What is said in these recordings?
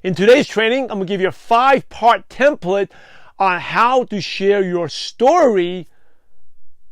In today's training, I'm going to give you a 5-part template on how to share your story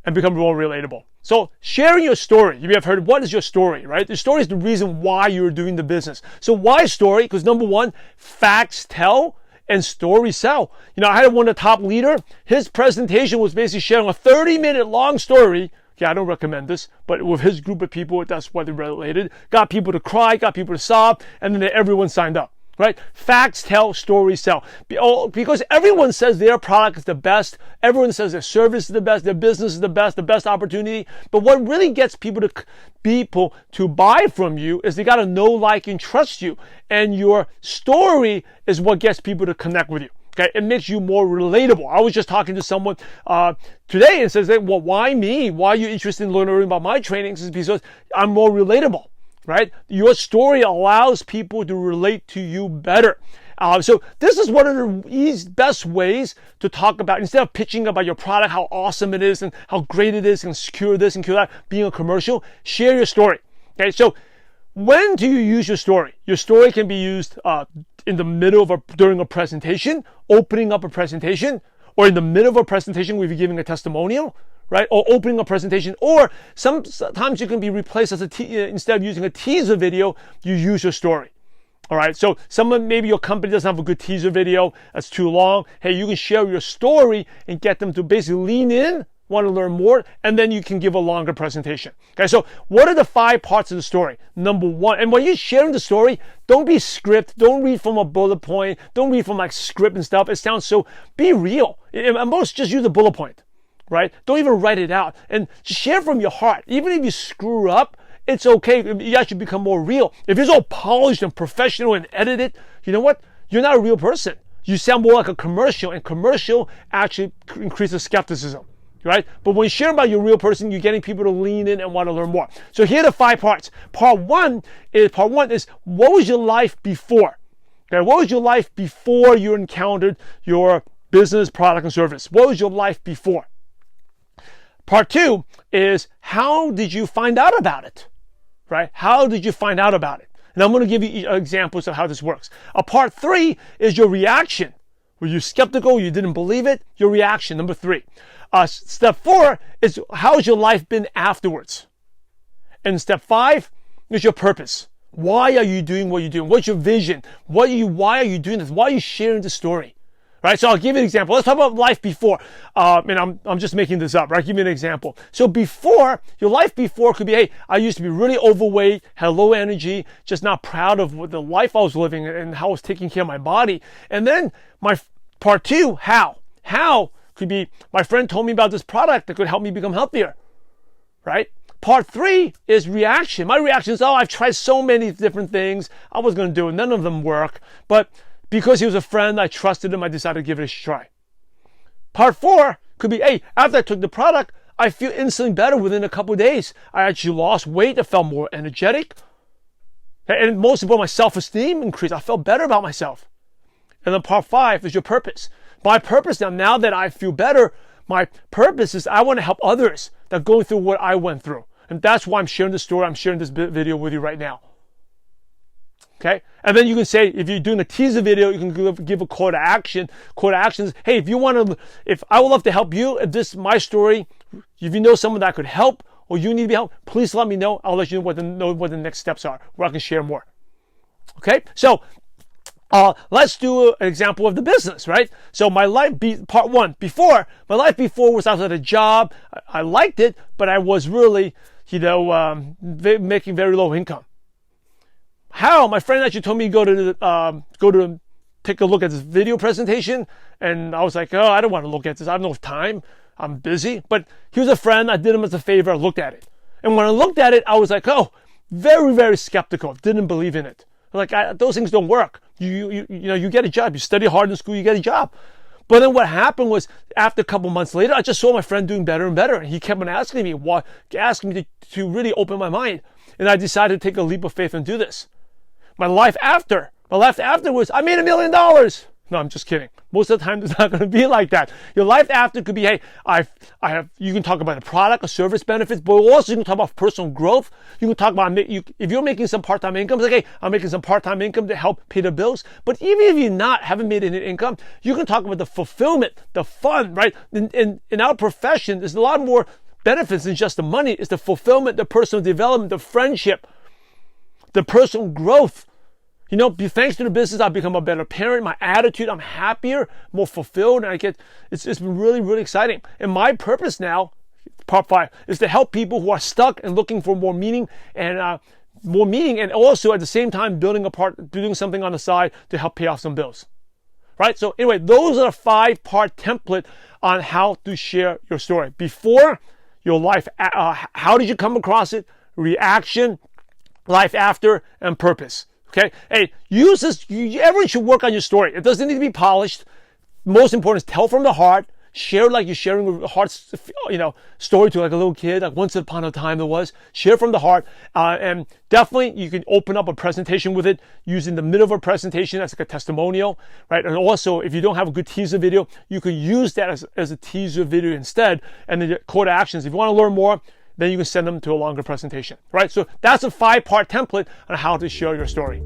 and become more relatable. So sharing your story, you may have heard, what is your story, right? The story is the reason why you're doing the business. So why story? Because number one, facts tell and stories sell. I had one of the top leader. His presentation was basically sharing a 30-minute long story. Yeah, I don't recommend this, but with his group of people, that's what they related. Got people to cry, got people to sob, and then everyone signed up, right? Facts tell, stories sell. Because everyone says their product is the best. Everyone says their service is the best, their business is the best opportunity. But what really gets people to buy from you is they got to know, like, and trust you. And your story is what gets people to connect with you. Okay, it makes you more relatable. I was just talking to someone today and says, well, why me? Why are you interested in learning about my trainings? Is because I'm more relatable, right? Your story allows people to relate to you better. So this is one of the best ways to talk about, instead of pitching about your product, how awesome it is and how great it is and secure this and secure that, being a commercial, share your story. Okay, so when do you use your story? Your story can be used in the middle of during a presentation, opening up a presentation, or in the middle of a presentation where you're giving a testimonial, right? Or opening a presentation, or sometimes you can be replaced as instead of using a teaser video, you use your story. All right. So maybe your company doesn't have a good teaser video that's too long. Hey, you can share your story and get them to basically lean in, want to learn more, and then you can give a longer presentation. Okay, so what are the 5 parts of the story? Number one, and when you're sharing the story, don't be script, don't read from a bullet point, don't read from like script and stuff. It sounds so, be real. At most, just use a bullet point, right? Don't even write it out, and just share from your heart. Even if you screw up, it's okay. You actually become more real. If it's all polished and professional and edited, you know what? You're not a real person. You sound more like a commercial, and commercial actually increases skepticism. Right? But when you share about your real person, you're getting people to lean in and want to learn more. So here are the 5 parts. Part one is what was your life before? Okay, what was your life before you encountered your business, product, and service? What was your life before? Part 2 is how did you find out about it? Right? How did you find out about it? And I'm going to give you examples of how this works. Part 3 is your reaction. Were you skeptical? You didn't believe it? Your reaction, number 3. Step 4 is how's your life been afterwards? And step 5 is your purpose. Why are you doing what you're doing? What's your vision? Why are you doing this? Why are you sharing the story? Right? So I'll give you an example. Let's talk about life before. And I'm just making this up, right? I'll give you an example. So before, your life before could be, hey, I used to be really overweight, had low energy, just not proud of the life I was living and how I was taking care of my body. And then my part 2, how? How could be, my friend told me about this product that could help me become healthier, right? Part 3 is reaction. My reaction is, I've tried so many different things. I was going to do it. None of them work. But because he was a friend, I trusted him. I decided to give it a try. Part 4 could be, hey, after I took the product, I feel instantly better within a couple of days. I actually lost weight. I felt more energetic. And most of all, my self-esteem increased. I felt better about myself. And then part 5 is your purpose. My purpose now that I feel better, my purpose is I want to help others that go through what I went through. And that's why I'm sharing this story. I'm sharing this video with you right now. Okay? And then you can say, if you're doing a teaser video, you can give a call to action. Call to action is, hey, if I would love to help you, if this is my story, if you know someone that could help or you need to be helped, please let me know. I'll let you know what the next steps are, where I can share more. Okay? So, let's do an example of the business, right? So my life, part 1, my life before was I was at a job. I liked it, but I was really, making very low income. How? My friend actually told me to go to take a look at this video presentation, and I was like, oh, I don't want to look at this. I have no time. I'm busy. But he was a friend. I did him as a favor. I looked at it. And when I looked at it, I was like, oh, very, very skeptical. Didn't believe in it. Like, those things don't work. You get a job. You study hard in school, you get a job. But then what happened was, after a couple months later, I just saw my friend doing better and better. And he kept on asking me to really open my mind. And I decided to take a leap of faith and do this. My life after was, I made $1 million. No, I'm just kidding. Most of the time, it's not going to be like that. Your life after could be, hey, you can talk about the product or service benefits, but also you can talk about personal growth. You can talk about, if you're making some part-time income, it's like, hey, I'm making some part-time income to help pay the bills. But even if you haven't made any income, you can talk about the fulfillment, the fun, right? In our profession, there's a lot more benefits than just the money. It's the fulfillment, the personal development, the friendship, the personal growth. Thanks to the business, I've become a better parent. My attitude, I'm happier, more fulfilled, and it's been really, really exciting. And my purpose now, part 5, is to help people who are stuck and looking for more meaning, and also at the same time doing something on the side to help pay off some bills. Right? So anyway, those are a 5-part template on how to share your story. Before, your life, how did you come across it? Reaction, life after, and purpose. Okay? Hey, use this. Everyone should work on your story. It doesn't need to be polished. Most important is tell from the heart. Share like you're sharing a heart, story to like a little kid, like once upon a time there was. Share from the heart. And definitely you can open up a presentation with it using the middle of a presentation as like a testimonial, right? And also, if you don't have a good teaser video, you can use that as a teaser video instead. And then the call to actions. If you want to learn more, then you can send them to a longer presentation, right? So that's a 5-part template on how to share your story.